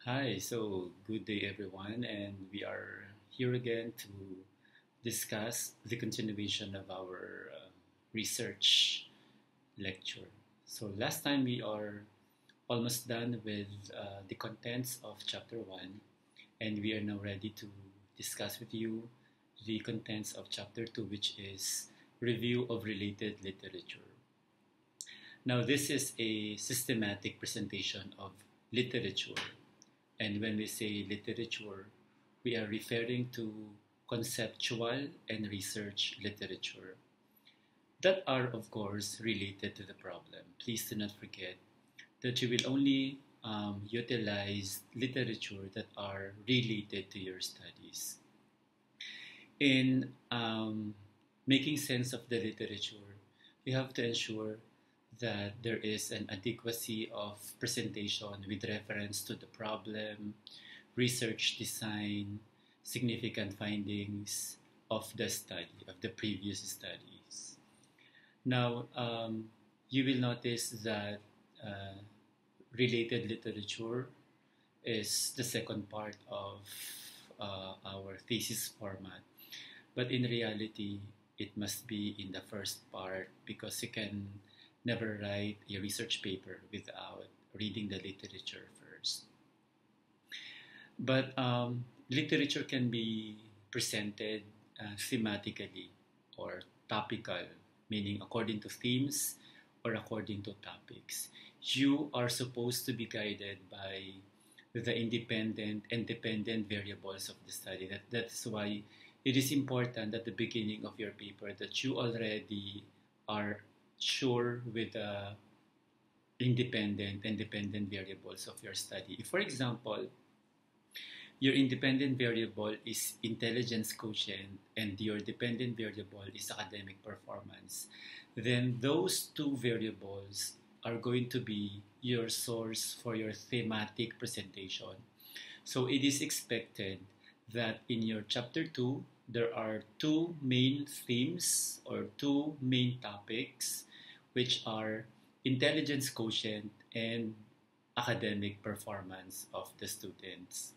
Hi, so good day everyone, and we are here again to discuss the continuation of our research lecture. So last time we are almost done with the contents of chapter 1, and we are now ready to discuss with you the contents of chapter 2, which is review of related literature. Now, this is a systematic presentation of literature. And when we say literature, we are referring to conceptual and research literature that are, of course, related to the problem. Please do not forget that you will only utilize literature that are related to your studies. In making sense of the literature, you have to ensure that there is an adequacy of presentation with reference to the problem, research design, significant findings of the study, of the previous studies. Now, you will notice that uh, related literature is the second part of our thesis format. But in reality, it must be in the first part because you can never write a research paper without reading the literature first. But literature can be presented thematically or topical, meaning according to themes or according to topics. You are supposed to be guided by the independent and dependent variables of the study. That's why it is important at the beginning of your paper that you already are sure with the independent and dependent variables of your study. If, for example, your independent variable is intelligence quotient and your dependent variable is academic performance, then those two variables are going to be your source for your thematic presentation. So it is expected that in your chapter 2, there are two main themes or two main topics, which are intelligence quotient and academic performance of the students.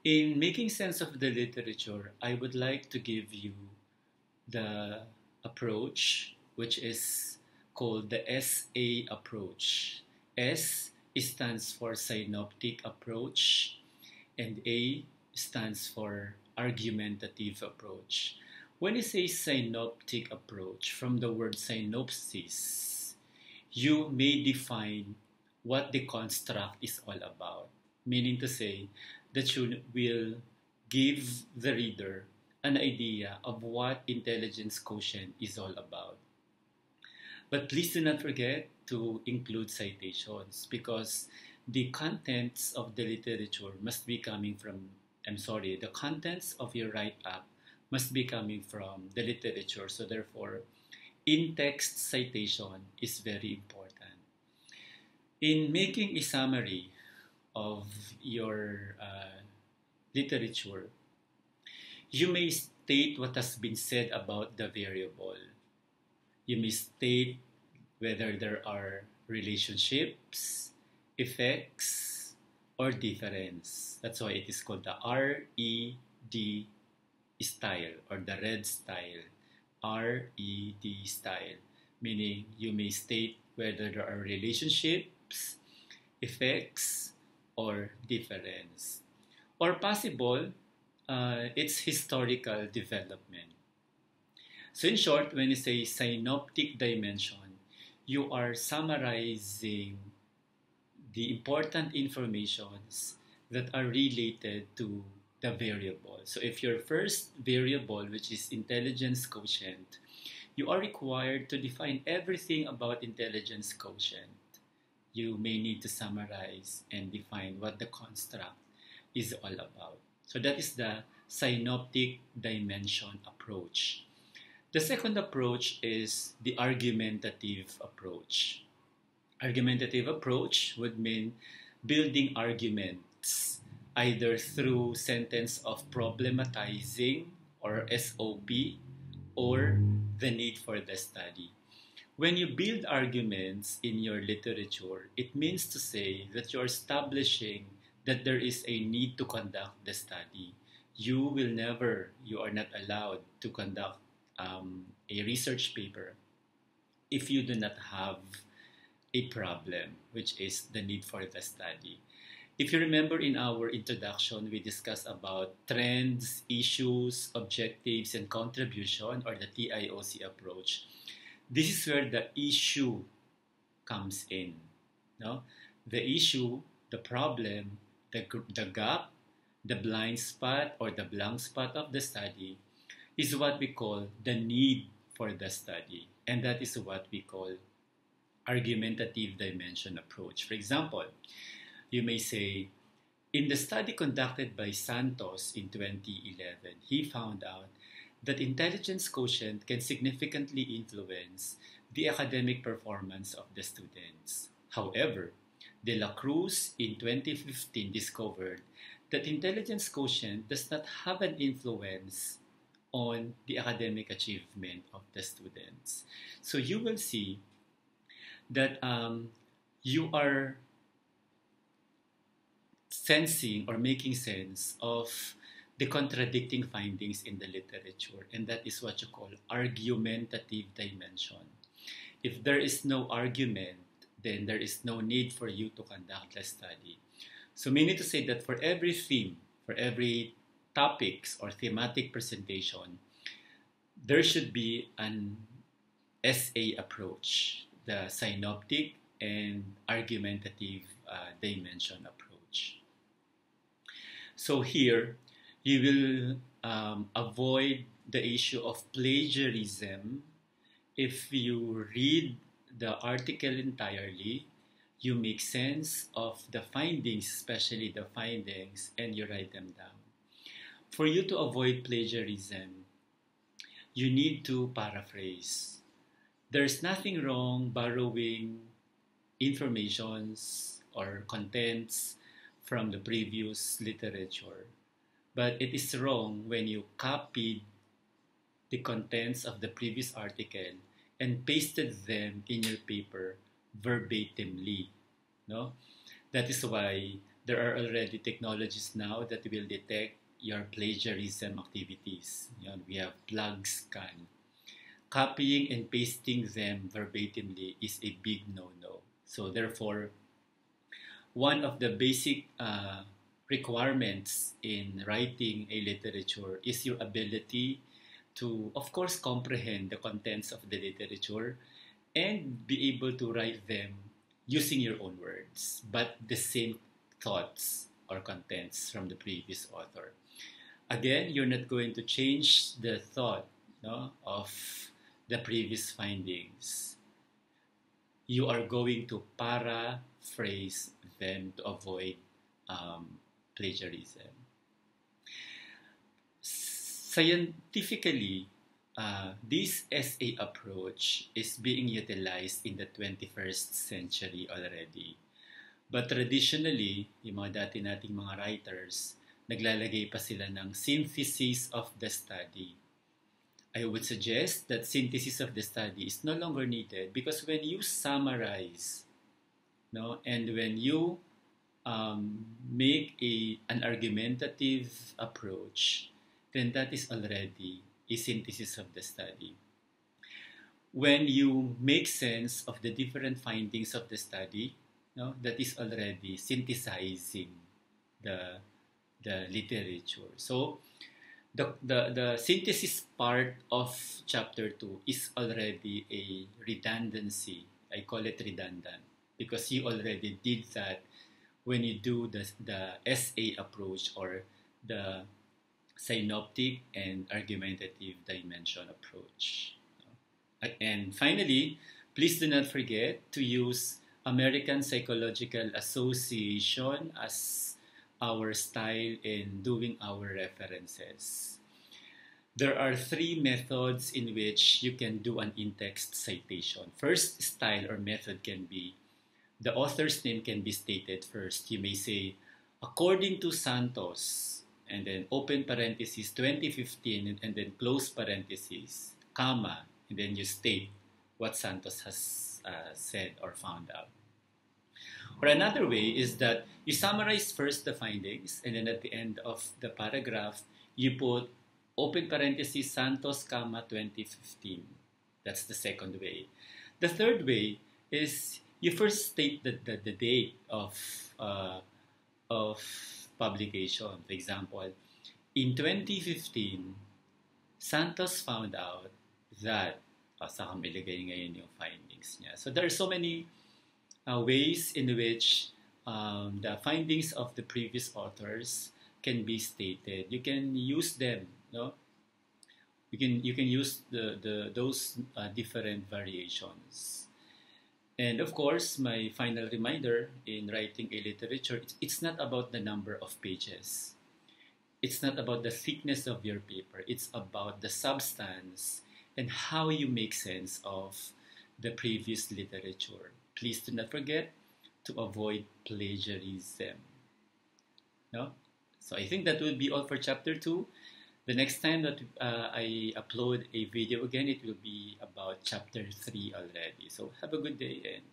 In making sense of the literature, I would like to give you the approach, which is called the SA approach. S stands for synoptic approach, and A stands for argumentative approach. When you say synoptic approach, from the word synopsis, you may define what the construct is all about, meaning to say that you will give the reader an idea of what intelligence quotient is all about. But please do not forget to include citations because the contents of the literature must be coming from, the contents of your write-up must be coming from the literature. So therefore, in-text citation is very important. In making a summary of your literature, you may state what has been said about the variable. You may state whether there are relationships, effects, or difference. That's why it is called the RED style or the red style. RED style, meaning you may state whether there are relationships, effects, or difference. Or possible, it's historical development. So in short, when you say synoptic dimension, you are summarizing the important informations that are related to the variable. So if your first variable, which is intelligence quotient, you are required to define everything about intelligence quotient. You may need to summarize and define what the construct is all about. So that is the synoptic dimension approach. The second approach is the argumentative approach. Argumentative approach would mean building arguments either through sentence of problematizing or SOP or the need for the study. When you build arguments in your literature, it means to say that you're establishing that there is a need to conduct the study. You are not allowed to conduct a research paper if you do not have a problem, which is the need for the study. If you remember in our introduction, we discussed about trends, issues, objectives, and contribution, or the TIOC approach. This is where the issue comes in. No? The issue, the problem, the gap, the blind spot, or the blank spot of the study is what we call the need for the study. And that is what we call argumentative dimension approach. For example, you may say, in the study conducted by Santos in 2011, he found out that intelligence quotient can significantly influence the academic performance of the students. However, De La Cruz in 2015 discovered that intelligence quotient does not have an influence on the academic achievement of the students. So you will see that you are sensing or making sense of the contradicting findings in the literature, and that is what you call argumentative dimension. If there is no argument, then there is no need for you to conduct a study. So meaning to say that for every theme, for every topics or thematic presentation, there should be an SA approach, the synoptic and argumentative dimension approach. So here, you will avoid the issue of plagiarism. If you read the article entirely, you make sense of the findings, especially the findings, and you write them down. For you to avoid plagiarism, you need to paraphrase. There's nothing wrong borrowing informations or contents from the previous literature, but it is wrong when you copied the contents of the previous article and pasted them in your paper verbatimly. No? That is why there are already technologies now that will detect your plagiarism activities. We have plug scan. Copying and pasting them verbatimly is a big no-no. So therefore, one of the basic requirements in writing a literature is your ability to, of course, comprehend the contents of the literature and be able to write them using your own words, but the same thoughts or contents from the previous author. Again, you're not going to change the thought of the previous findings. You are going to paraphrase them to avoid plagiarism. Scientifically, this SA approach is being utilized in the 21st century already. But traditionally, yung mga dati nating mga writers, naglalagay pa sila ng synthesis of the study. I would suggest that synthesis of the study is no longer needed because when you summarize, and when you make an argumentative approach, then that is already a synthesis of the study. When you make sense of the different findings of the study, that is already synthesizing the literature. So the synthesis part of chapter 2 is already a redundancy. I call it redundant because you already did that when you do the SA approach or the synoptic and argumentative dimension approach. And finally, please do not forget to use American Psychological Association as our style in doing our references. There are 3 methods in which you can do an in-text citation. First style or method can be, the author's name can be stated first. You may say, according to Santos, and then open parenthesis 2015, and then close parenthesis, comma, and then you state what Santos has said or found out. Or another way is that you summarize first the findings, and then at the end of the paragraph, you put open parenthesis Santos, comma 2015. That's the second way. The third way is you first state the date of publication. For example, in 2015, Santos found out that, saka ilagay ngayon yung findings niya. So there are so many ways in which the findings of the previous authors can be stated. You can use them, no? You can use those different variations. And of course, my final reminder in writing a literature, it's not about the number of pages. It's not about the thickness of your paper. It's about the substance and how you make sense of the previous literature. Please do not forget to avoid plagiarism. No? So I think that will be all for chapter 2. The next time that I upload a video again, it will be about chapter 3 already. So have a good day and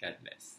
God bless.